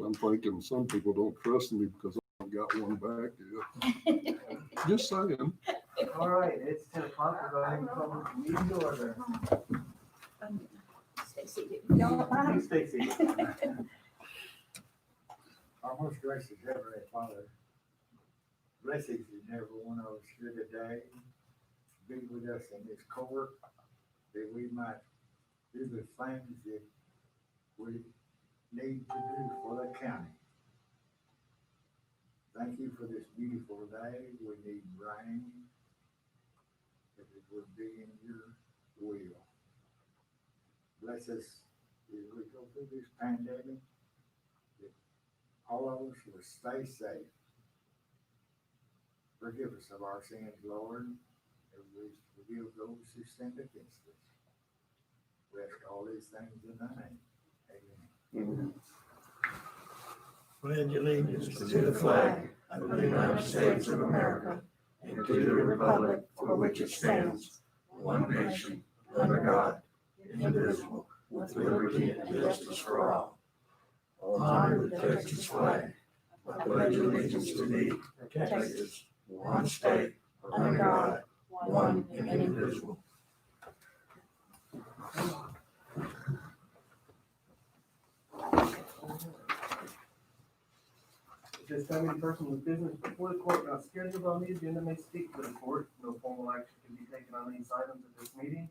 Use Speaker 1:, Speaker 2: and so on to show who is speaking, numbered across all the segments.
Speaker 1: I'm thinking some people don't trust me because I haven't got one back yet. Just saying.
Speaker 2: All right, it's 10 o'clock. We're going to call this meeting to order.
Speaker 3: Stay seated.
Speaker 2: Please stay seated.
Speaker 4: Our most gracious Heavenly Father, bless each and every one of us here today. Be with us in this court, that we might do the things that we need to do for the county. Thank you for this beautiful day. We need rain, if it would be in your will. Bless us as we go through this pandemic, that all of us will stay safe. Forgive us of our sins, Lord, and we forgive those who sinned against us. We ask all these things in thy name. Amen.
Speaker 5: Pledge allegiance to the flag of the United States of America and to the republic for which it stands, one nation, under God, indivisible, with liberty and justice for all. Honor the Texas flag. I pledge allegiance to thee, Texas, one state, under God, one and indivisible.
Speaker 2: At this time, any person with business before the court not scheduled on the agenda may speak to the court. No formal action can be taken on these items at this meeting.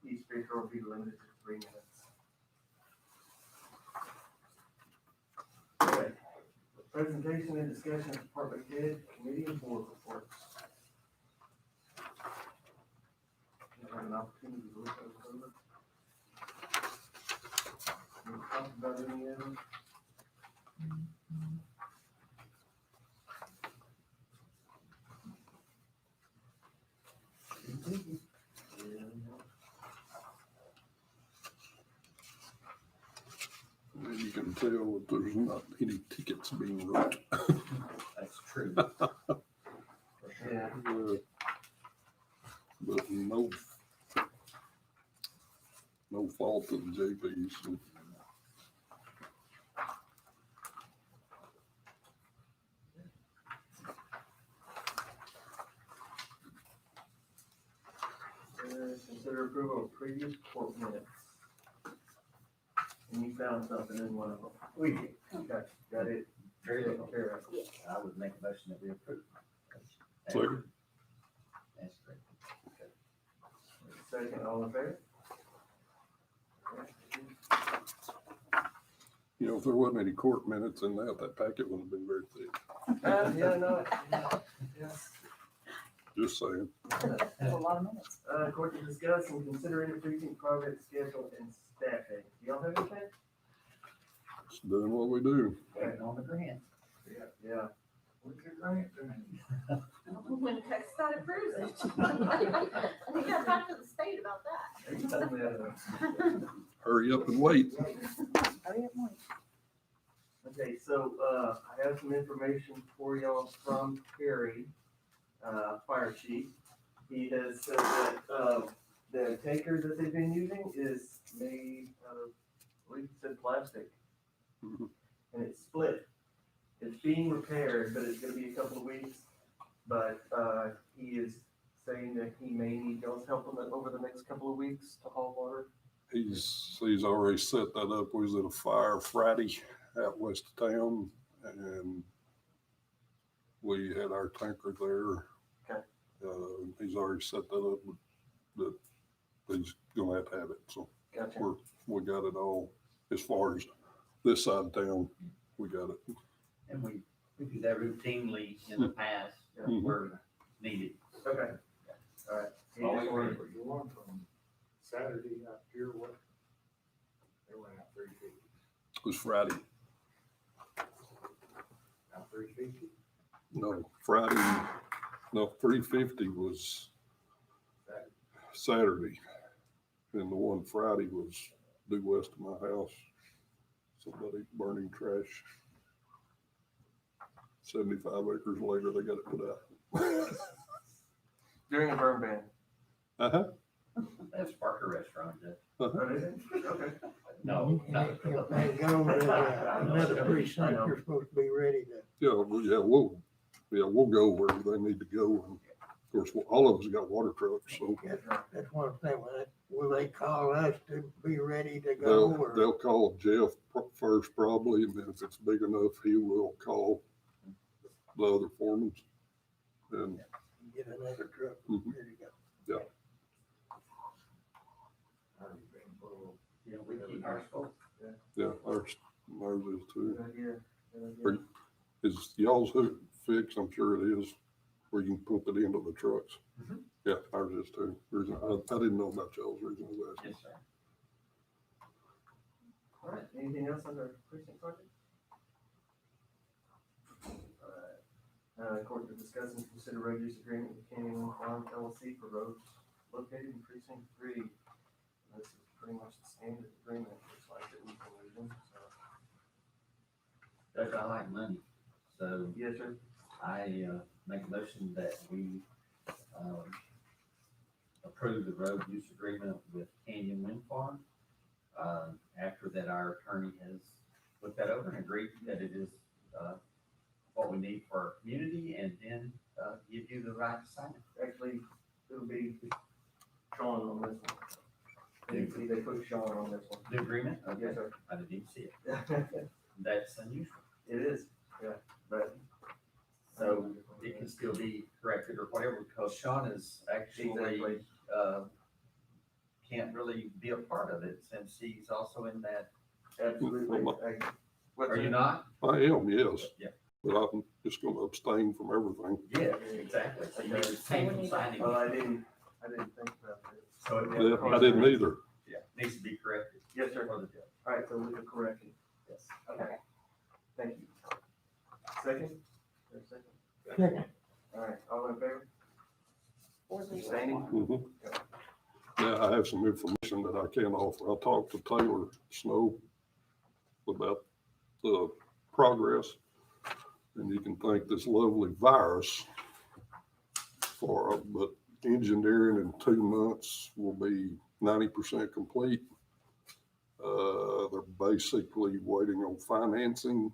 Speaker 2: Each speaker will be limited to 3 minutes. Okay. Presentation and discussion of department head, committee, and board reports. You have an opportunity to look those over. You talk about any of them?
Speaker 1: And you can tell that there's not any tickets being wrote.
Speaker 5: That's true.
Speaker 2: Yeah.
Speaker 1: But no fault of JP's.
Speaker 2: Consider approval of previous court minutes. And you found something in one of them. We did. Got it.
Speaker 6: Very
Speaker 2: Taken
Speaker 6: little.
Speaker 2: care of.
Speaker 6: I would make a motion that we approve.
Speaker 1: Second.
Speaker 6: That's great.
Speaker 2: Second, all in favor?
Speaker 1: You know, if there wasn't any court minutes in that packet would have been very thick.
Speaker 2: Yeah, no, yeah.
Speaker 1: Just saying.
Speaker 3: That's a lot of minutes.
Speaker 2: Court to discuss and consider increasing project schedule and staffing. Do y'all have anything?
Speaker 1: Just doing what we do.
Speaker 6: Waiting on the grant.
Speaker 2: Yeah.
Speaker 4: What's your grant doing?
Speaker 3: When Texas approves it. I think I talked to the state about that.
Speaker 2: Are you telling me that?
Speaker 1: Hurry up and wait.
Speaker 2: Okay, so, I have some information for y'all from Scurry, fire chief. He has said that, the tanker that they've been using is made out of, I believe he said plastic.
Speaker 1: Mhm.
Speaker 2: And it's split. It's being repaired, but it's gonna be a couple of weeks. But, he is saying that he may need y'all's help on that over the next couple of weeks to haul water.
Speaker 1: He's already set that up. We was at a fire Friday out west of town and we had our tanker there.
Speaker 2: Okay.
Speaker 1: He's already set that up, but he's gonna have to have it. So
Speaker 2: Gotcha.
Speaker 1: we got it all as far as this side of town. We got it.
Speaker 6: And we do that routinely in the past
Speaker 1: Mhm.
Speaker 6: where needed.
Speaker 2: Okay. All right. He just wanted-
Speaker 4: The one from Saturday up here, what? They went out 350.
Speaker 1: It was Friday.
Speaker 4: Out 350?
Speaker 1: No, Friday. No, 350 was Saturday. And the one Friday was due west of my house. Somebody burning trash. 75 acres later, they got it put out.
Speaker 2: During a burn ban.
Speaker 1: Uh-huh.
Speaker 6: That's Parker Restaurant, Jeff.
Speaker 2: Okay.
Speaker 6: No,
Speaker 5: And
Speaker 6: no.
Speaker 5: if they go to another precinct, you're supposed to be ready to.
Speaker 1: We'll go where they need to go. And of course, all of us got water trucks, so
Speaker 5: That's one thing. Will they call us to be ready to go or?
Speaker 1: they'll call Jeff first probably, and then if it's big enough, he will call the other foremen. And
Speaker 5: Get another truck
Speaker 1: Mhm.
Speaker 5: ready to go.
Speaker 6: Yeah, we keep ours full.
Speaker 1: yeah, ours is too.
Speaker 2: Good idea. Good idea.
Speaker 1: Is y'all's hook fixed? I'm sure it is, where you can pump it into the trucks.
Speaker 6: Mhm.
Speaker 1: Yeah, ours is too. I didn't know about y'all's, reason I was asking.
Speaker 6: Yes, sir.
Speaker 2: All right, anything else under precinct project? All right. Court to discuss and consider road use agreement with Canyon Farm LLC for roads located in precinct 3. This is pretty much the standard agreement, looks like that we've been using, so.
Speaker 6: Judge, I like money, so
Speaker 2: Yes, sir.
Speaker 6: I make a motion that we approve the road use agreement with Canyon Wind Farm. After that, our attorney has looked that over and agreed that it is what we need for our community, and then give you the right to sign it.
Speaker 2: Actually, it'll be Sean on this one. They put Sean on this one.
Speaker 6: The agreement? Okay.
Speaker 2: Yes, sir.
Speaker 6: I didn't even see it.
Speaker 2: It
Speaker 6: That's unusual.
Speaker 2: is, yeah, but.
Speaker 6: So it can still be corrected or whatever, because Sean is actually,
Speaker 2: Exactly.
Speaker 6: can't really be a part of it since he's also in that.
Speaker 2: Absolutely.
Speaker 6: Are you not?
Speaker 1: I am, yes.
Speaker 6: Yeah.
Speaker 1: But I'm just gonna abstain from everything.
Speaker 6: Yeah, exactly. So you need to abstain from signing.
Speaker 2: Oh, I didn't think about that.
Speaker 6: So it
Speaker 1: Yeah, I didn't either.
Speaker 6: Yeah, needs to be corrected.
Speaker 2: Yes, sir.
Speaker 6: For the judge.
Speaker 2: All right, so we can correct it.
Speaker 6: Yes.
Speaker 2: Okay. Thank you. Second? Or second?
Speaker 5: Second.
Speaker 2: All right, all in favor?
Speaker 3: Or the-
Speaker 2: Abstaining?
Speaker 1: Mhm. Yeah, I have some information that I can offer. I talked to Taylor Snow about the progress, and you can thank this lovely virus for, but engineering in 2 months will be 90% complete. They're basically waiting on financing,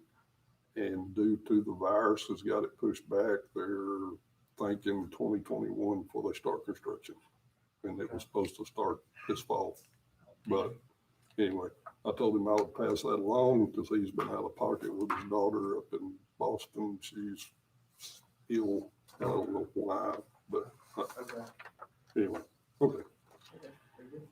Speaker 1: and due to the virus has got it pushed back, they're thinking 2021 before they start construction. And it was supposed to start this fall. But anyway, I told him I would pass that along because he's been out of pocket with his daughter up in Boston. She's ill. I don't know why, but
Speaker 2: Okay.
Speaker 1: anyway, okay.
Speaker 2: Okay, very good.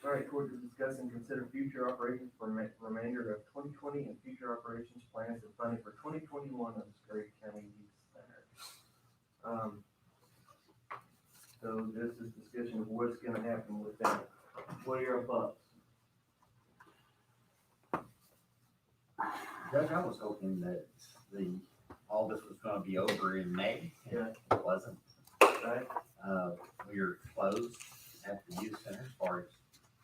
Speaker 2: All right, court to discuss and consider future operations for remainder of 2020 and future operations plans and funding for 2021 of the Scurry County Youth Center. So this is discussion of what's gonna happen with that. What are your thoughts?
Speaker 6: Judge, I was hoping that all this was gonna be over in May. and
Speaker 2: Yeah.
Speaker 6: It wasn't.
Speaker 2: Right?
Speaker 6: We are closed at the youth center as far as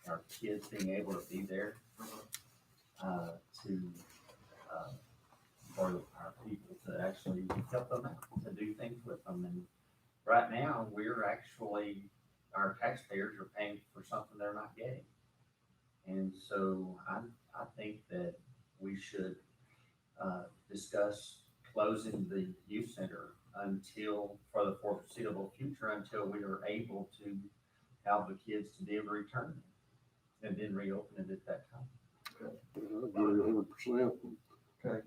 Speaker 6: our kids being able to be there, for our people to actually help them out, to do things with them. And right now, our taxpayers are paying for something they're not getting. And so I think that we should, discuss closing the youth center for the foreseeable future, until we are able to have the kids to be able to return, and then reopen it at that time.
Speaker 1: I agree 100%.
Speaker 2: Okay.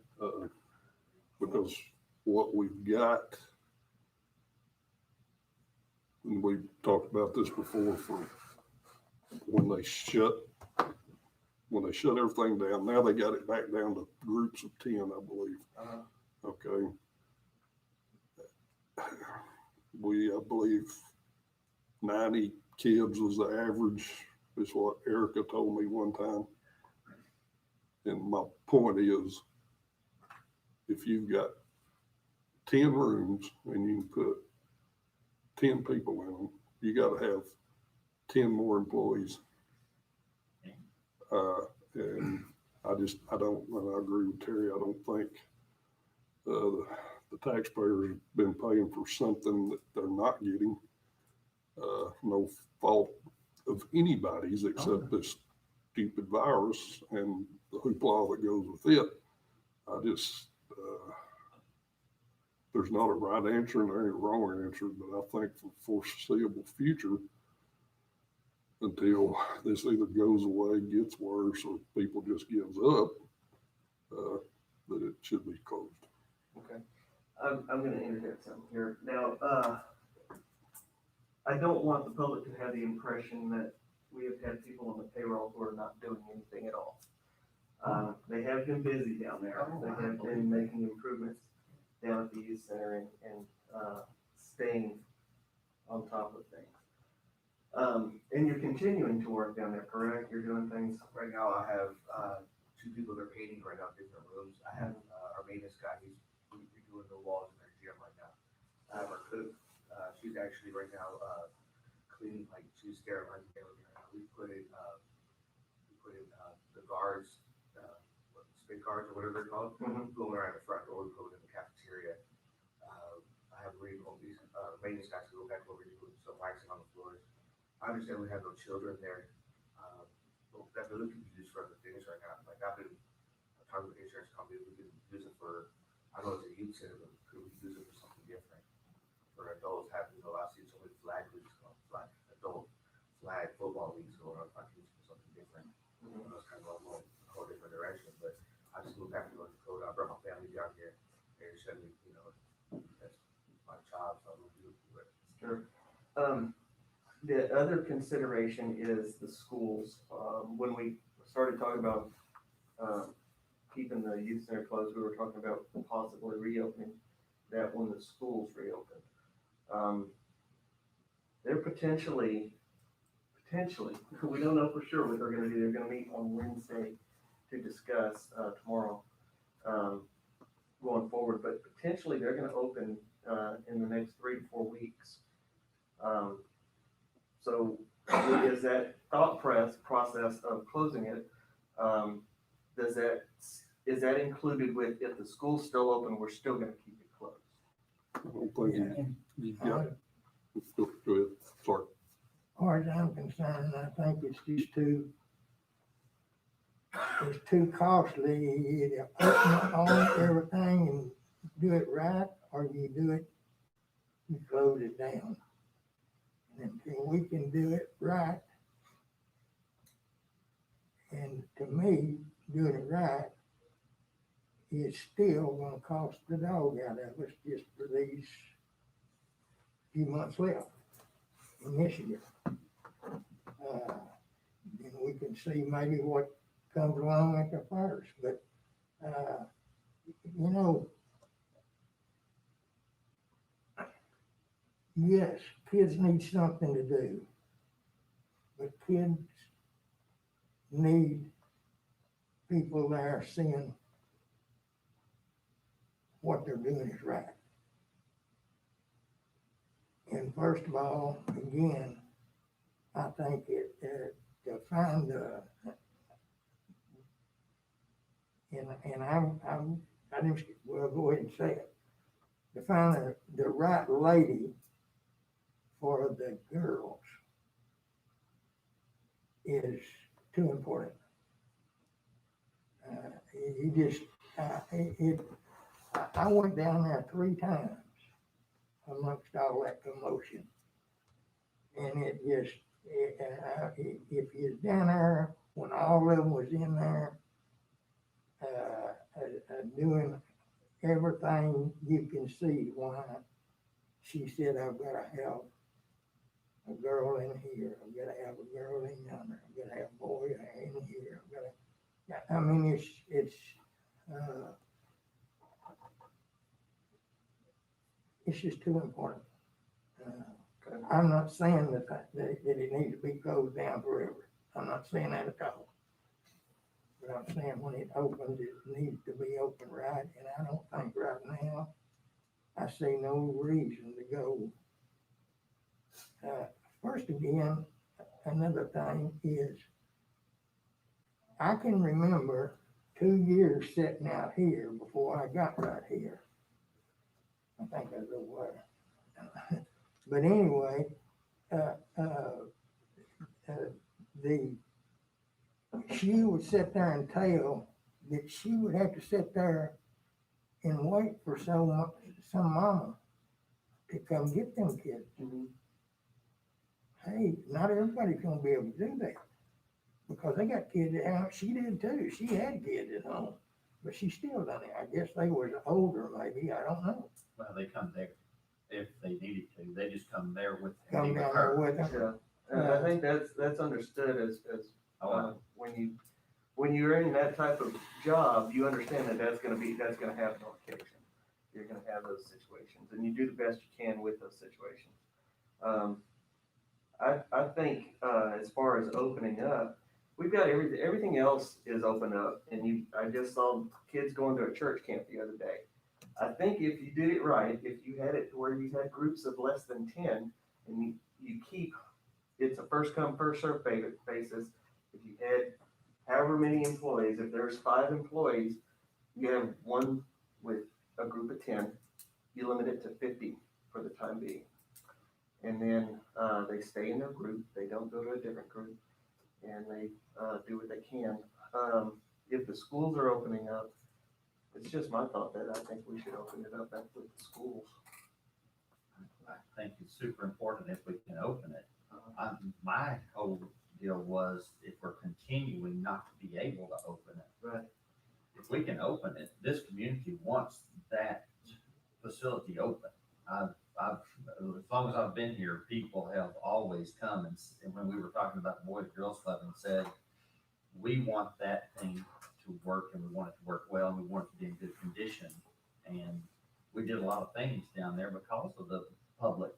Speaker 1: Because what we've got, and we talked about this before, for when they shut everything down, now they got it back down to groups of 10, I believe. Okay. I believe 90 kids was the average, is what Erica told me one time. And my point is, if you've got 10 rooms and you can put 10 people in them, you gotta have 10 more employees. And I agree with Terry, I don't think the taxpayers have been paying for something that they're not getting. No fault of anybody's except this stupid virus and the hoopla that goes with it. I just, there's not a right answer and there ain't a wrong answer, but I think for foreseeable future, until this either goes away, gets worse, or people just gives up, that it should be closed.
Speaker 2: Okay. I'm gonna interject something here. Now, I don't want the public to have the impression that we have had people on the payroll who are not doing anything at all. They have been busy down there.
Speaker 6: Oh,
Speaker 2: They have been making improvements down at the youth center and staying on top of things. And you're continuing to work down there, correct? You're doing things.
Speaker 7: Right now, I have, two people that are painting right now, different rooms. I have, our maintenance guy, he's redoing the walls in our gym right now. I have our cook, she's actually right now, cleaning, like, she's sterilizing everything right now. We put in, the guards, spin guards or whatever they're called, going around the front door, we put it in the cafeteria. I have these, maintenance guys to go back over and do some waxing on the floors. I understand we have no children there. But that building can be used for other things right now. Like I've been talking with insurance companies, we can use it for, I know it's a youth center, but could we use it for something different? For adults having, I've seen so many flag leagues, like adult flag football leagues going on, I can use it for something different. It's kind of a whole different direction, but I just moved back to North Dakota. I brought my family down here. And suddenly, that's my job, so I'm gonna do it.
Speaker 2: Sure. The other consideration is the schools. When we started talking about keeping the youth center closed, we were talking about possibly reopening that when the schools reopen. They're potentially, we don't know for sure what they're gonna do. They're gonna meet on Wednesday to discuss tomorrow going forward, but potentially they're gonna open in the next 3 to 4 weeks. So is that thought process of closing it, is that included with if the school's still open, we're still gonna keep it closed?
Speaker 1: I don't think you got, go ahead, sorry.
Speaker 5: As far as I'm concerned, I think it's just it's too costly. You either open on everything and do it right, or you do it, you close it down. And until we can do it right, and to me, doing it right is still gonna cost the dog out of us just for these few months left in this year. And we can see maybe what comes along at the first, but, yes, kids need something to do, but kids need people there seeing what they're doing is right. And first of all, again, I think to find I just, well, go ahead and say it. To find the right lady for the girls is too important. I went down there 3 times amongst all that commotion. And it just, if you're down there when all of them was in there, doing everything, you can see why she said, I've got to have a girl in here, I've got to have a girl in yonder, I've got to have a boy in here, I mean, it's just too important. I'm not saying that it needs to be closed down forever. I'm not saying that at all. But I'm saying when it opens, it needs to be open right, and I don't think right now, I see no reason to go. First again, another thing is, I can remember 2 years sitting out here before I got right here. I think that's over there. But anyway, the, she would sit there and tell that she would have to sit there and wait for some mama to come get them kids.
Speaker 2: Mhm.
Speaker 5: Hey, not everybody's gonna be able to do that, because they got kids at home. She did too, she had kids at home, but she still done it. I guess they was older maybe, I don't know.
Speaker 6: Well, they come there if they needed to. They just come there with.
Speaker 5: Come down there with them.
Speaker 2: Yeah, and I think that's understood as,
Speaker 6: Oh,
Speaker 2: when you're in that type of job, you understand that that's gonna happen on occasion. You're gonna have those situations, and you do the best you can with those situations. I think, as far as opening up, we've got everything else is open up, and I just saw kids going to a church camp the other day. I think if you did it right, if you had it to where you had groups of less than 10, and you keep, it's a first come, first served basis. If you had however many employees, if there's 5 employees, you have one with a group of 10, you limit it to 50 for the time being. And then, they stay in their group, they don't go to a different group, and they, do what they can. If the schools are opening up, it's just my thought that I think we should open it up with the schools.
Speaker 6: I think it's super important if we can open it. My whole deal was if we're continuing not to be able to open it.
Speaker 2: Right.
Speaker 6: If we can open it, this community wants that facility open. As long as I've been here, people have always come and when we were talking about the Boys and Girls Club and said, we want that thing to work and we want it to work well and we want it to be in good condition. And we did a lot of things down there because of the public,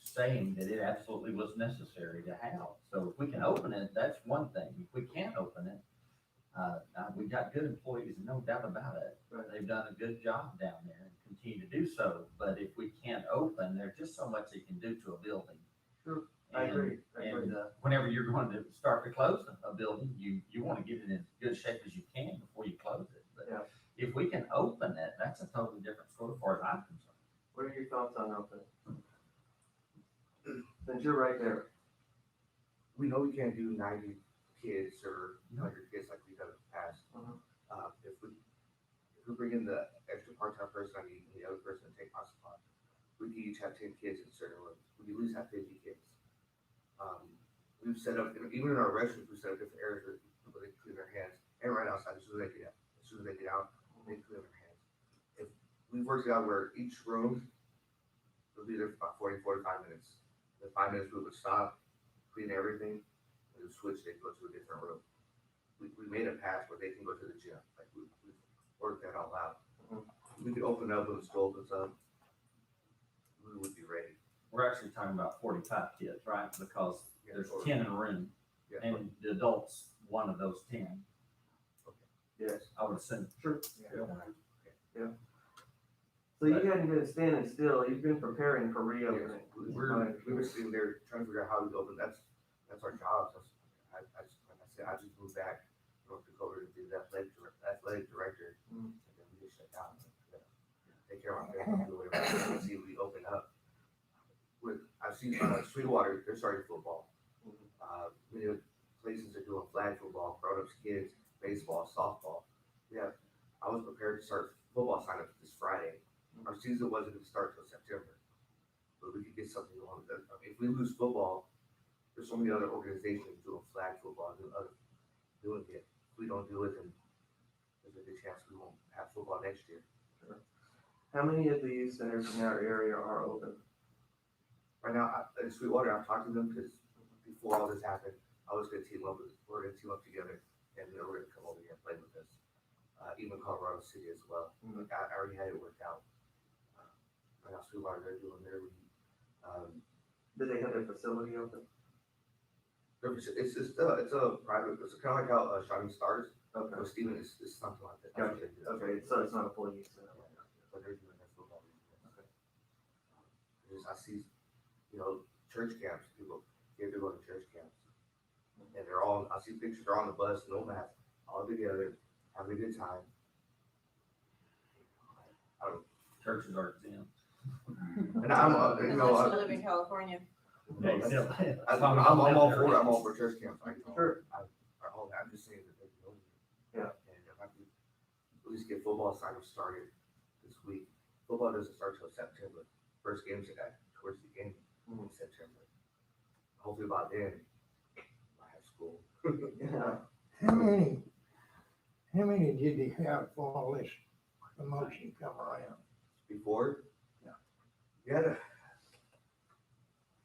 Speaker 6: saying that it absolutely was necessary to have. So if we can open it, that's one thing. If we can't open it, we got good employees, no doubt about it.
Speaker 2: Right.
Speaker 6: They've done a good job down there and continue to do so. But if we can't open, there's just so much they can do to a building.
Speaker 2: Sure. I agree.
Speaker 6: And whenever you're going to start to close a building, you want to get it in as good shape as you can before you close it. But
Speaker 2: Yeah.
Speaker 6: if we can open it, that's a totally different story as far as I'm concerned.
Speaker 2: What are your thoughts on opening? Since you're right there.
Speaker 7: We know we can't do 90 kids or 100 kids like we've done in the past.
Speaker 2: Mhm.
Speaker 7: If we bring in the extra part-time person I need and the other person to take my spot, we could each have 10 kids in certain rooms. We could at least have 50 kids. We've set up, even in our restrooms, we set up different areas where people can clean their hands and right outside as soon as they get out. As soon as they get out, they clean their hands. If we worked it out where each room would be there for about 40, 45 minutes. The 5 minutes we would stop, clean everything, and then switch, they'd go to a different room. We made a path where they can go to the gym, like we worked that all out. We could open up when the school opens up, we would be ready.
Speaker 6: We're actually talking about 45 kids, right? Because there's
Speaker 7: Or-
Speaker 6: 10 in a room
Speaker 7: Yeah,
Speaker 6: and the adult's one of those 10,
Speaker 2: Yes.
Speaker 6: I would assume.
Speaker 2: Sure.
Speaker 7: yeah.
Speaker 2: So you hadn't been standing still, you've been preparing for reopening.
Speaker 7: We were sitting there trying to figure out how to open, that's our job. Like I said, I just moved back to North Dakota to be the athletic director,
Speaker 2: Mhm.
Speaker 7: and then we just shut down. Take care of my family, do whatever, and see if we open up. I've seen, Sweetwater, they're starting football. Many of the places are doing flag football, grown-ups, kids, baseball, softball. Yeah, I was prepared to start football signups this Friday. Our season wasn't gonna start till September, but we could get something going. If we lose football, there's so many other organizations doing flag football, doing it. If we don't do it, then there's a good chance we won't have football next year.
Speaker 2: How many of these centers in our area are open?
Speaker 7: Right now, in Sweetwater, I've talked to them because before all this happened, we're gonna team up together, and then we're gonna come over here and play with us. Even Colorado City as well.
Speaker 2: Mhm.
Speaker 7: I already had it worked out. Right now, Sweetwater, they're doing their league.
Speaker 2: Do they have their facility open?
Speaker 7: It's a private, it's kind of like how Shining Stars,
Speaker 2: Okay,
Speaker 7: or Steven is something like that. That's what they do.
Speaker 2: okay, so it's not a full use center.
Speaker 7: But they're doing their football league. Okay. I see, church camps, people, kids are going to church camps. And I see pictures, they're on the bus, no mask, all together, having a good time.
Speaker 6: Churches are exempt.
Speaker 7: And I'm,
Speaker 3: Unless you live in California.
Speaker 6: Okay, still.
Speaker 7: I'm all for it, I'm all for church camps,
Speaker 2: Sure.
Speaker 7: I'm just saying that they can.
Speaker 2: Yeah.
Speaker 7: And if I could at least get football sign-up started this week. Football doesn't start till September, first game's towards the end in September. Hopefully by then, I have school.
Speaker 2: Yeah.
Speaker 5: How many did he have for all this promotion come around?
Speaker 7: Before?
Speaker 5: Yeah.
Speaker 7: We had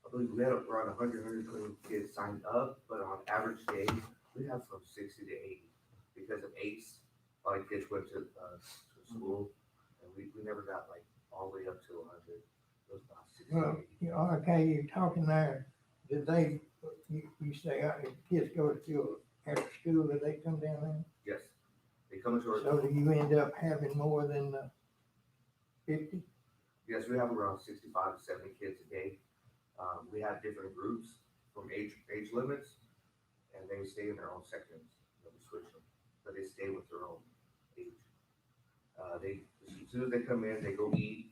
Speaker 7: I believe we had around 120 kids signed up, but on average day, we have from 60 to 80. Because of ACE, a lot of kids went to school, and we never got like all the way up to 100. It was about 60 to
Speaker 5: Well,
Speaker 7: 80.
Speaker 5: okay, you're talking there, did they, you say, kids go to school, after school, did they come down there?
Speaker 7: Yes, they come into our,
Speaker 5: So do you end up having more than 50?
Speaker 7: yes, we have around 65 to 70 kids a day. We have different groups from age limits, and they stay in their own sections. We switch them, but they stay with their own age. As soon as they come in, they go eat.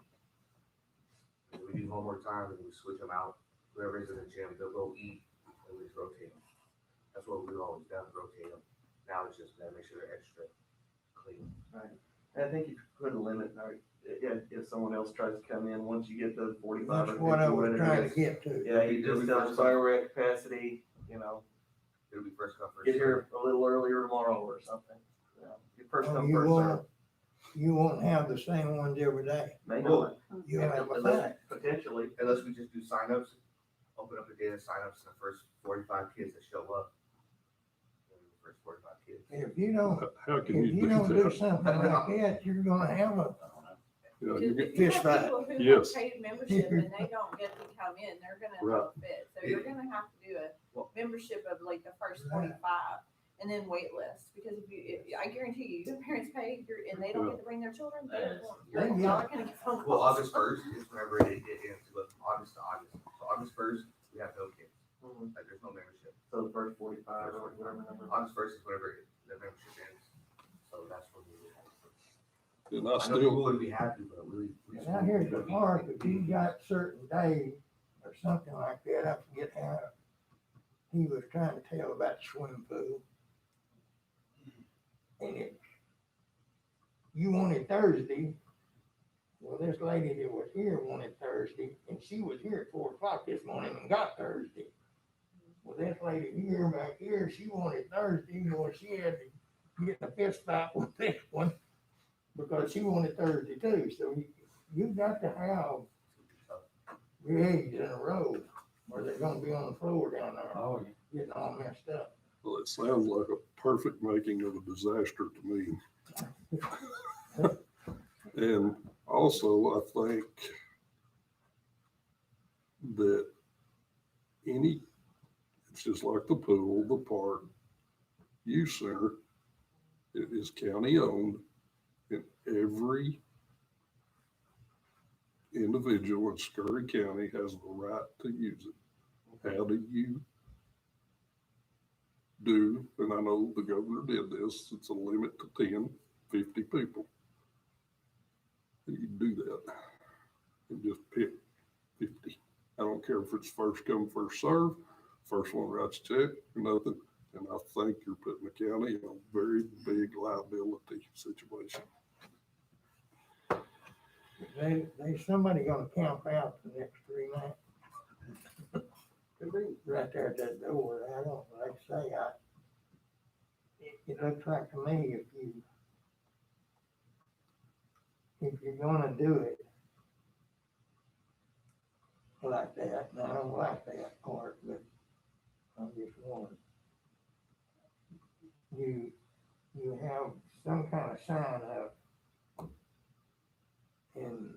Speaker 7: And we do homework time, and we switch them out. Whoever's in the gym, they'll go eat, and we just rotate them. That's what we've always done, rotate them. Now it's just gotta make sure they're extra clean.
Speaker 2: I think you could put a limit, right? If someone else tries to come in, once you get to 45 or
Speaker 5: That's
Speaker 2: 50,
Speaker 5: what I was
Speaker 2: whatever
Speaker 5: trying
Speaker 2: it
Speaker 5: to
Speaker 2: is.
Speaker 5: get to.
Speaker 2: Yeah, you just tell them, sorry, we're at capacity,
Speaker 7: It'll be first come, first
Speaker 2: get
Speaker 7: served.
Speaker 2: here a little earlier tomorrow or something. Your first
Speaker 5: Oh,
Speaker 2: come,
Speaker 5: you
Speaker 2: first
Speaker 5: won't-
Speaker 2: served.
Speaker 5: You won't have the same ones every day.
Speaker 2: May
Speaker 7: Well,
Speaker 2: not,
Speaker 5: You'll have a
Speaker 2: unless,
Speaker 5: thing.
Speaker 2: potentially.
Speaker 7: Unless we just do signups, open up a day of signups, and the first 45 kids that show up. The first 45 kids.
Speaker 5: If you don't,
Speaker 1: How
Speaker 5: if
Speaker 1: can you
Speaker 5: you
Speaker 1: do
Speaker 5: don't do
Speaker 1: that?
Speaker 5: something like that, you're gonna have a,
Speaker 1: You know, you get,
Speaker 3: If you
Speaker 5: Fish
Speaker 3: have
Speaker 5: fight.
Speaker 3: people who
Speaker 1: Yes.
Speaker 3: have paid membership and they don't get to come in, they're gonna throw a fit. So you're gonna have to do a membership of like the first
Speaker 5: Right.
Speaker 3: 45 and then wait list. Because I guarantee you, your parents pay, and they don't get to bring their children, y'all are gonna get phone
Speaker 7: Well,
Speaker 3: calls.
Speaker 7: August 1st is whenever it ends, but August to August. So August 1st, we have no kids. Like, there's no membership.
Speaker 2: So the first 45 or whatever number.
Speaker 7: August 1st is whenever the membership ends. So that's when we would have.
Speaker 1: and
Speaker 7: I
Speaker 1: I
Speaker 7: know
Speaker 1: still,
Speaker 7: people would be happy, but we.
Speaker 5: and out here at the park, if you got certain days or something like that, I forget how he was trying to tell about the swimming pool. And you wanted Thursday, well, this lady that was here wanted Thursday, and she was here at 4 o'clock this morning and got Thursday. Well, this lady here, back here, she wanted Thursday, well, she had to get in a fist fight with this one, because she wanted Thursday too, so you got to have your eggs in a row, or they're gonna be on the floor down there,
Speaker 6: Oh, yeah.
Speaker 5: getting all messed up.
Speaker 1: well, it sounds like a perfect making of a disaster to me. And also, I think that it's just like the pool, the park, youth center, it is county owned, and every individual in Scurry County has the right to use it. How do you do, and I know the governor did this, it's a limit to 10, 50 people. You do that and just pick 50. I don't care if it's first come, first serve, first one writes a check or nothing. And I think you're putting the county in a very big liability situation.
Speaker 5: There's somebody gonna camp out the next 3 nights.
Speaker 2: Could be.
Speaker 5: Right there at that door, I don't, like I say, it looks like to me if you're gonna do it like that, and I don't like that part, but I'm just one. You have some kind of sign up in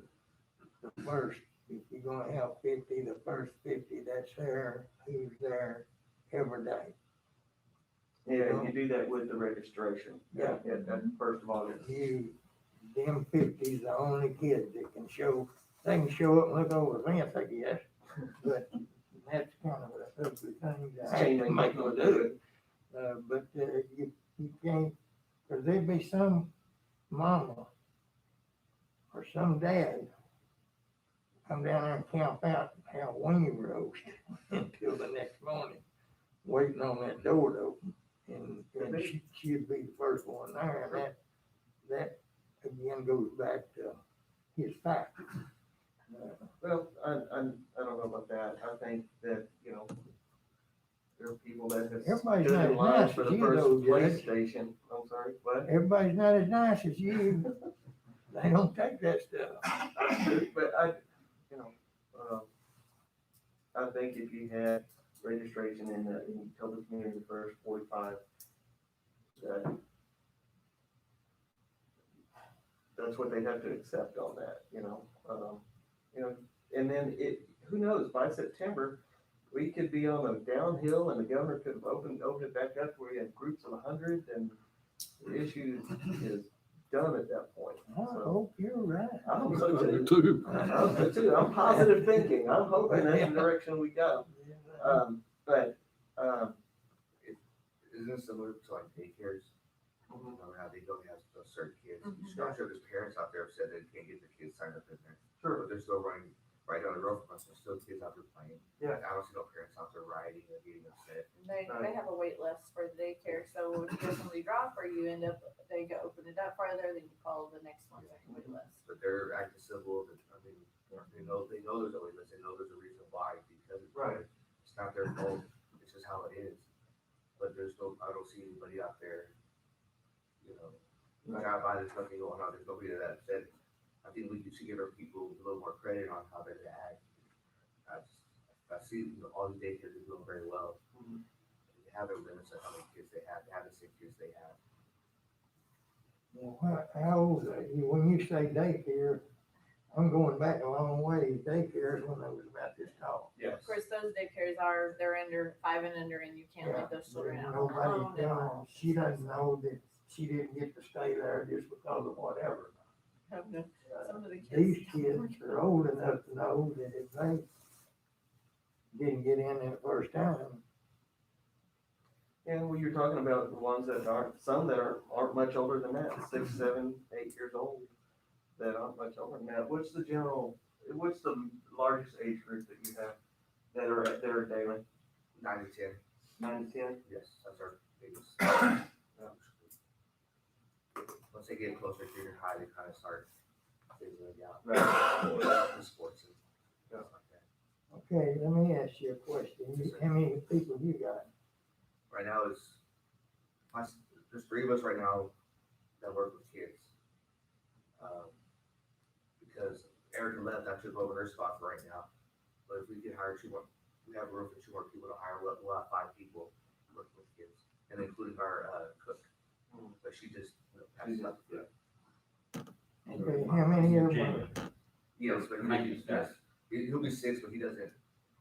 Speaker 5: the first, if you're gonna have 50, the first 50 that's there, who's there every day.
Speaker 2: Yeah, you do that with the registration.
Speaker 5: Yeah.
Speaker 2: At first of August.
Speaker 5: Them 50's the only kids that can show, they can show up and look over the fence, I guess, but that's kind of a ugly thing to have to make them do it. But you can't, cause there'd be some mama or some dad come down there and camp out Halloween roast until the next morning, waiting on that door to open. And she'd be the first one there, and that again goes back to his factor.
Speaker 2: Well, I don't know about that. I think that, there are people that have
Speaker 5: Everybody's
Speaker 2: stood
Speaker 5: not
Speaker 2: in
Speaker 5: as
Speaker 2: line
Speaker 5: nice
Speaker 2: for
Speaker 5: as
Speaker 2: the
Speaker 5: you though,
Speaker 2: first police
Speaker 5: Judge.
Speaker 2: station. I'm sorry, what?
Speaker 5: Everybody's not as nice as you. They don't take that stuff.
Speaker 2: But I think if you had registration in you told the community first 45, that's what they have to accept on that, and then who knows, by September, we could be on a downhill and the governor could have opened it back up where we had groups of 100 and the issue is done at that point.
Speaker 5: I hope you're right.
Speaker 2: I hope
Speaker 1: I
Speaker 2: so
Speaker 1: do
Speaker 2: too.
Speaker 1: too.
Speaker 2: I hope so too. I'm positive thinking. I'm hoping that's the direction we go. But
Speaker 7: Isn't it similar to like daycares? Remember how they don't have those certain kids? I'm sure there's parents out there who said they can't get their kids signed up in there.
Speaker 2: Sure.
Speaker 7: But they're still running right down the road from us. There's still kids out there playing.
Speaker 2: Yeah.
Speaker 7: I don't see no parents out there riding and getting upset.
Speaker 3: They have a wait list for the daycare, so if you get somebody drop or you end up, they go open it up farther, then you call the next one on your wait list.
Speaker 7: But they're acting civil. They know there's a wait list. They know there's a reason why, because it's
Speaker 2: Right.
Speaker 7: It's not their fault. It's just how it is. But I don't see anybody out there, drive by, there's nothing going on. There's nobody that upset. I think we should give our people a little more credit on how they act. I see, all the daycares are doing very well. They have their limits on how many kids they have. They have the same kids they have.
Speaker 5: Well, how old are you? When you say daycare, I'm going back a long way. Daycare is when I was about this tall.
Speaker 2: Yes.
Speaker 3: Of course, those daycares they're under 5 and under, and you can't let those children out on their
Speaker 5: Nobody,
Speaker 3: own at all.
Speaker 5: she doesn't know that she didn't get to stay there just because of whatever.
Speaker 3: Some of the kids.
Speaker 5: These kids are old enough to know that if they didn't get in there the first time,
Speaker 2: And when you're talking about the ones that some that aren't much older than that, 6, 7, 8 years old, that aren't much older than that. What's the largest age group that you have that are there daily?
Speaker 7: 9 to 10.
Speaker 2: 9 to 10?
Speaker 7: Yes, that's our biggest. Once they get closer to junior high, they kind of start figuring out the sports and stuff like that.
Speaker 5: okay, let me ask you a question. How many people you got?
Speaker 7: Right now there's 3 of us right now that work with kids. Because Erica left, I took over her spot for right now. But if we can hire 2 more, we have room for 2 more people to hire. We'll have 5 people working with kids, and including our cook. But she just passes out the food.
Speaker 5: Okay, how many of them?
Speaker 7: Yes, but he'll be 6, but he doesn't.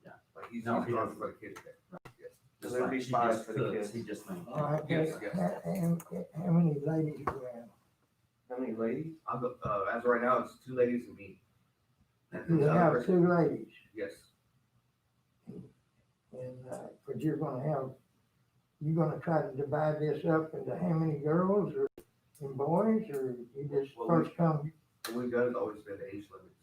Speaker 6: Yeah.
Speaker 7: Like he's
Speaker 6: No,
Speaker 7: gone
Speaker 6: he doesn't.
Speaker 7: for the kids there. Yes.
Speaker 6: Just
Speaker 2: There'd
Speaker 6: like
Speaker 2: be
Speaker 6: she
Speaker 2: 5
Speaker 6: just
Speaker 2: for the
Speaker 6: cooks,
Speaker 2: kids.
Speaker 6: he just made.
Speaker 5: All right,
Speaker 7: Yes,
Speaker 5: okay.
Speaker 7: yes.
Speaker 5: How many ladies you have?
Speaker 2: How many ladies?
Speaker 7: I'm as of right now, it's 2 ladies and me. And
Speaker 5: You
Speaker 7: the other
Speaker 5: have
Speaker 7: person-
Speaker 5: 2 ladies,
Speaker 7: Yes.
Speaker 5: and, but you're gonna try to divide this up into how many girls and boys, or you just
Speaker 7: Well,
Speaker 5: first come?
Speaker 7: What we've done has always been the age limits.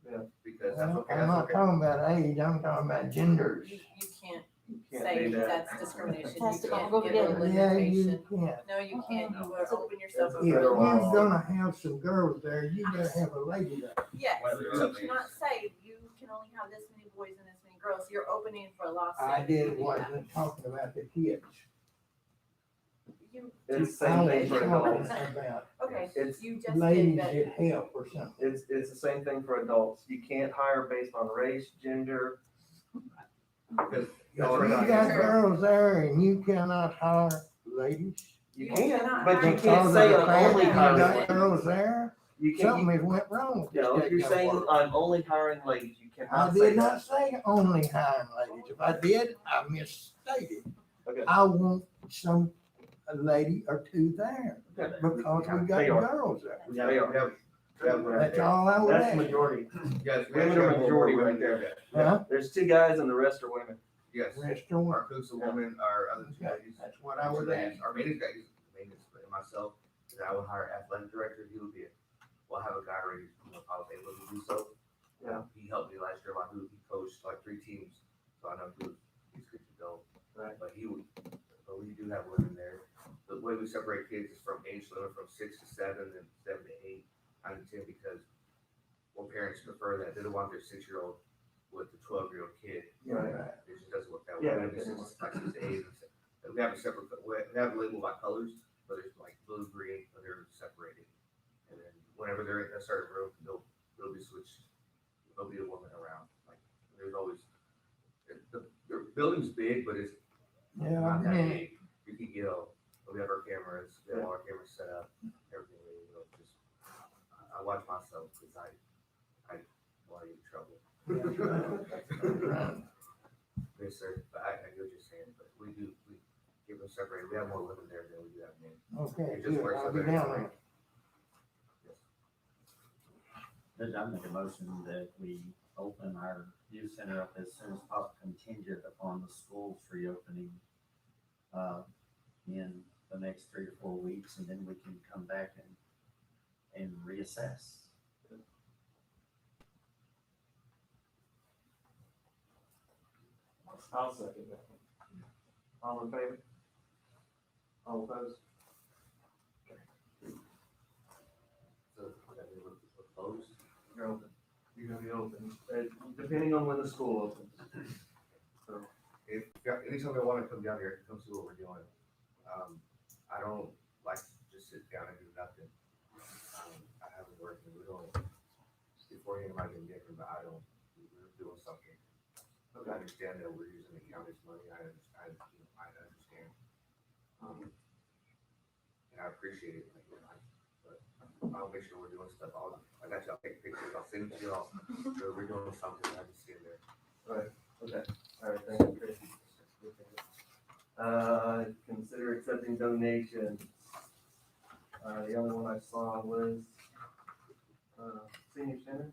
Speaker 2: Yeah.
Speaker 7: Because that's okay.
Speaker 5: I'm
Speaker 7: That's
Speaker 5: not
Speaker 7: okay.
Speaker 5: talking about age, I'm talking about genders.
Speaker 3: You can't
Speaker 2: You can't
Speaker 3: say
Speaker 2: do that.
Speaker 3: that's discrimination.
Speaker 8: It has
Speaker 3: You
Speaker 8: to
Speaker 3: can't
Speaker 8: go
Speaker 3: give
Speaker 8: together.
Speaker 3: a
Speaker 5: Yeah, you
Speaker 3: limitation.
Speaker 5: can't.
Speaker 3: No, you can't. You would open
Speaker 2: That's
Speaker 3: yourself
Speaker 2: a
Speaker 3: up.
Speaker 5: If you're
Speaker 2: federal law.
Speaker 5: gonna have some girls there, you gotta have a lady there.
Speaker 3: Yes,
Speaker 7: Whether
Speaker 3: you
Speaker 7: it's-
Speaker 3: cannot say you can only have this many boys and this many girls. You're opening for a lawsuit.
Speaker 5: I
Speaker 3: if you
Speaker 5: did,
Speaker 3: do that.
Speaker 5: wasn't talking about the kids.
Speaker 3: You,
Speaker 2: It's the
Speaker 5: I
Speaker 2: same
Speaker 5: was
Speaker 2: thing for adults.
Speaker 5: talking about
Speaker 3: okay,
Speaker 2: It's-
Speaker 3: you just did
Speaker 5: ladies
Speaker 3: that.
Speaker 5: that help or something.
Speaker 2: It's the same thing for adults. You can't hire based on race, gender.
Speaker 7: Because
Speaker 5: If you got girls there and you cannot hire ladies.
Speaker 2: You
Speaker 3: You
Speaker 2: can,
Speaker 3: cannot
Speaker 2: but you
Speaker 3: hire-
Speaker 2: can't say
Speaker 5: because of the
Speaker 2: I'm
Speaker 5: fact
Speaker 2: only
Speaker 5: that you
Speaker 2: hiring
Speaker 5: got
Speaker 2: ladies.
Speaker 5: girls there,
Speaker 2: You
Speaker 5: something
Speaker 2: can't,
Speaker 5: has went wrong with this.
Speaker 2: no, if you're
Speaker 5: goddamn
Speaker 2: saying
Speaker 5: work.
Speaker 2: I'm only hiring ladies, you
Speaker 5: I
Speaker 2: cannot say
Speaker 5: did
Speaker 2: that.
Speaker 5: not say only hiring ladies. If I did, I misstated.
Speaker 2: Okay.
Speaker 5: I want a lady or 2 there
Speaker 2: Okay.
Speaker 5: because we got
Speaker 2: They are.
Speaker 5: girls there.
Speaker 7: we have
Speaker 5: That's all I would
Speaker 2: That's the
Speaker 5: ask.
Speaker 2: majority.
Speaker 7: Yes, we
Speaker 2: Women
Speaker 7: actually
Speaker 2: are
Speaker 7: have
Speaker 2: majority
Speaker 7: more
Speaker 2: right
Speaker 7: women
Speaker 2: there.
Speaker 7: than
Speaker 5: Huh?
Speaker 2: There's 2 guys and the rest are women.
Speaker 7: Yes.
Speaker 5: Restaurant.
Speaker 7: Our cook's a woman, our other 2 ladies.
Speaker 5: That's what I would ask.
Speaker 7: Our maintenance guy, and myself, and I would hire athletic director, he would we'll have a guy already, if I was able to do so.
Speaker 2: Yeah.
Speaker 7: He helped me last year, who he coach like 3 teams, so I know he's good to go.
Speaker 2: Right.
Speaker 7: But we do have women there. The way we separate kids is from age limit from 6 to 7 and 7 to 8, 9 to 10, because parents prefer that. They don't want their 6-year-old with the 12-year-old kid.
Speaker 2: Right.
Speaker 7: It just doesn't work that way.
Speaker 2: Yeah,
Speaker 7: It's just like 6 to 8. We have a separate, we have a label by colors, but it's like blue, green, but they're separated. And then whenever they're in a certain room, they'll be switched. There'll be a woman around. Like, there's always, the building's big, but it's
Speaker 5: Yeah,
Speaker 7: not that
Speaker 5: yeah.
Speaker 7: big. You can yell. We have our cameras, we have all our cameras set up, everything, just, I watch myself because I want to get in trouble. Yes, sir, but I get what you're saying, but we keep them separated. We have more women there than we do have men.
Speaker 5: Okay,
Speaker 7: It just
Speaker 5: good,
Speaker 7: works
Speaker 5: I'll
Speaker 7: out
Speaker 5: be
Speaker 7: better.
Speaker 5: down there.
Speaker 6: Judge, I make a motion that we open our youth center up as soon as possible, contingent upon the schools reopening in the next 3 to 4 weeks, and then we can come back and reassess.
Speaker 2: I'll second that. All in favor? All opposed?
Speaker 7: So, we're closed.
Speaker 2: You're open. You're gonna be open, depending on when the school opens. So,
Speaker 7: Anytime they want to come down here, come see what we're doing. I don't like to just sit down and do nothing. I haven't worked, we're doing, before you might get different, but we're doing something. I understand that we're using the county's money, I understand. And I appreciate it, but I'll make sure we're doing stuff, I got y'all take pictures, I'll send it to y'all, so we're doing something, I just stand there.
Speaker 2: okay, all right, thank you, Chris. Consider accepting donations. The only one I saw was, senior center,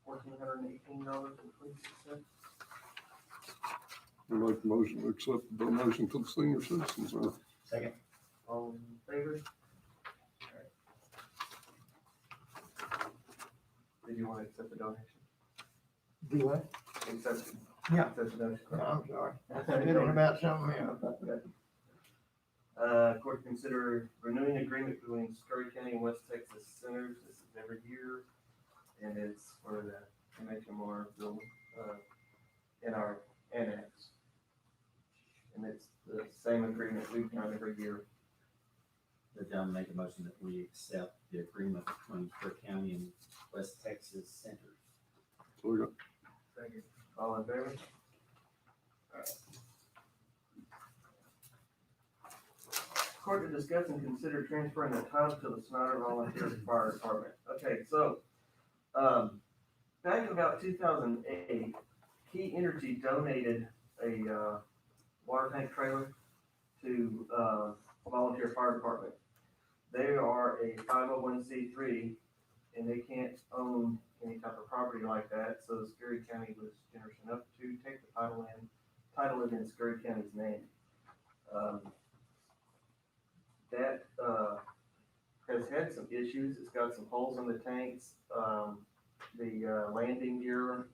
Speaker 2: $1,418.26.
Speaker 1: I make the motion to accept the donation to the senior citizens center.
Speaker 6: Second.
Speaker 2: All in favor? Did you want to accept the donation?
Speaker 5: Do what?
Speaker 2: Accept.
Speaker 5: Yeah.
Speaker 2: Accept the donation.
Speaker 5: No, I'm sorry. I did it about something else.
Speaker 2: Court to consider renewing agreement between Scurry County and West Texas Centers. This is every year, and it's for the MHMR bill, in our annex. And it's the same agreement we've done every year.
Speaker 6: Judge, I'll make a motion that we accept the agreement between Scurry County and West Texas Centers.
Speaker 1: So we got
Speaker 2: Second. All in favor? Court to discuss and consider transferring the title to the Snyder Volunteer Fire Department. Okay, so, back in about 2008, Key Energy donated a, water tank trailer to, volunteer fire department. They are a 501c3 and they can't own any type of property like that, so Scurry County was generous enough to take the title it in Scurry County's name. That has had some issues. It's got some holes in the tanks. The landing gear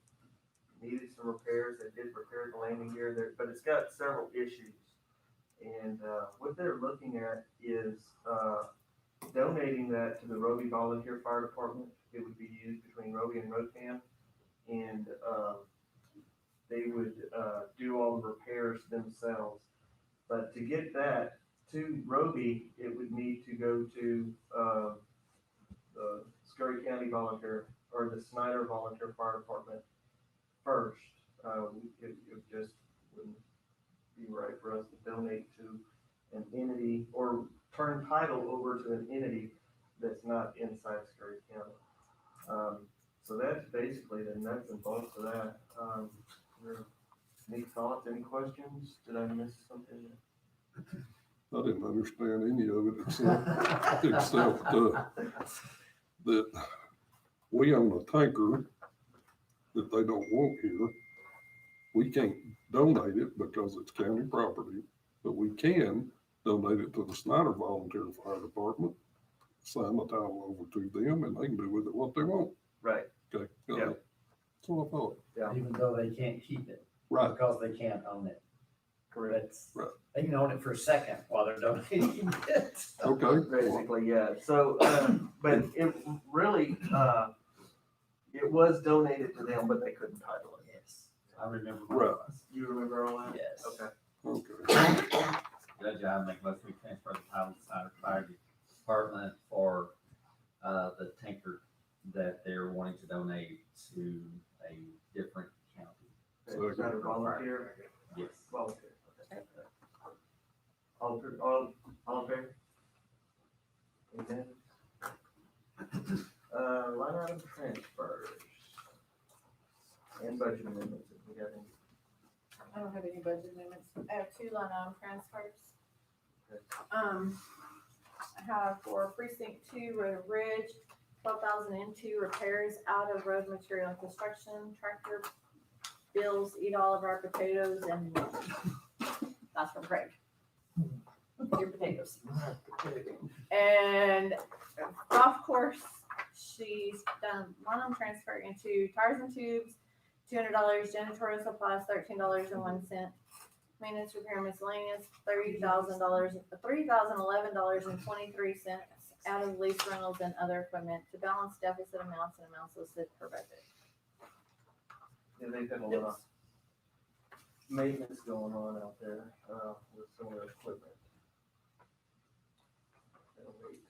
Speaker 2: needed some repairs. They did repair the landing gear there, but it's got several issues. And what they're looking at is donating that to the Roby Volunteer Fire Department. It would be used between Roby and Rotan, and they would do all the repairs themselves. But to get that to Roby, it would need to go to the Scurry County Volunteer or the Snyder Volunteer Fire Department first. It just wouldn't be right for us to donate to an entity or turn title over to an entity that's not inside Scurry County. So that's basically the nuts and bolts of that. Any thoughts, any questions? Did I miss something?
Speaker 1: I didn't understand any of it except that we own a tanker that they don't want here. We can't donate it because it's county property, but we can donate it to the Snyder Volunteer Fire Department, sign the title over to them, and they can do with it what they want.
Speaker 2: Right.
Speaker 1: Okay.
Speaker 2: Yeah.
Speaker 1: That's what I thought.
Speaker 2: Yeah.
Speaker 6: Even though they can't keep it,
Speaker 1: Right,
Speaker 6: because they can't own it.
Speaker 2: Correct.
Speaker 1: Right.
Speaker 6: They can own it for a second while they're donating it.
Speaker 1: okay.
Speaker 2: Basically, yeah, so, but it really, it was donated to them, but they couldn't title it.
Speaker 6: Yes, I remember.
Speaker 1: Right.
Speaker 2: You remember all that?
Speaker 6: Yes.
Speaker 2: Okay.
Speaker 1: Okay,
Speaker 6: Judge, I make most we transfer the title to the fire department for, the tanker that they're wanting to donate to a different county.
Speaker 2: Is that a volunteer?
Speaker 6: Yes.
Speaker 2: Volunteer, okay. All in favor? Amen. Line item transfers. And budget amendments, if we got any.
Speaker 3: I don't have any budget amendments. I have 2 line item transfers.
Speaker 2: Okay.
Speaker 3: I have for precinct 2, road and bridge, 12,000 into repairs out of road material and construction, tractor bills, eat all of our potatoes, and that's from Craig. Your potatoes. And golf course, she's done line item transfer into tires and tubes, $200, janitorial supplies, $13.01. Maintenance, repair, miscellaneous, $3,011.23 out of lease rentals and other equipment to balance deficit amounts and amounts listed per budget.
Speaker 2: Yeah, they've had a lot of maintenance going on out there, with some of their equipment. That'll wait.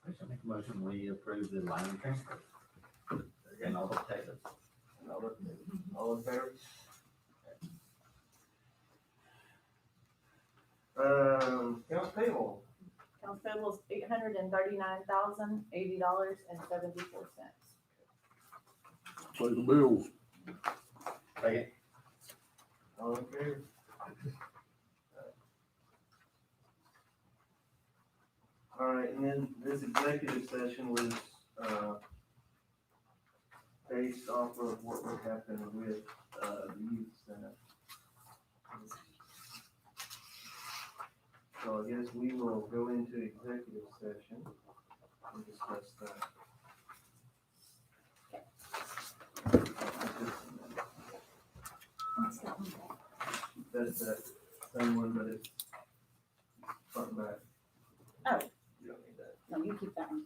Speaker 6: I should make a motion, we approve the line of transfer. And all the potatoes.
Speaker 2: All in favor? Accounts payable,
Speaker 3: Accounts payable is $839,080.74.
Speaker 1: pay the bills.
Speaker 6: Second.
Speaker 2: all in favor? All right, and then this executive session was, based off of what would happen with, the youth center. So I guess we will go into executive session and discuss that. That's that same one, but it's front and back.
Speaker 8: Oh.
Speaker 2: You don't need that.
Speaker 8: No, you keep that one.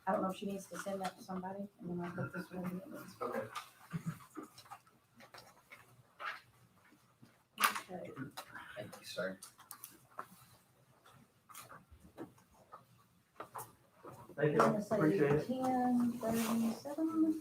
Speaker 8: I don't know if she needs to send that to somebody, and then I'll put this one in.
Speaker 2: Okay.
Speaker 3: Okay.
Speaker 6: Thank you, sir.
Speaker 2: Thank
Speaker 8: I'm
Speaker 2: you,
Speaker 8: gonna say
Speaker 2: appreciate it.
Speaker 8: 10:37.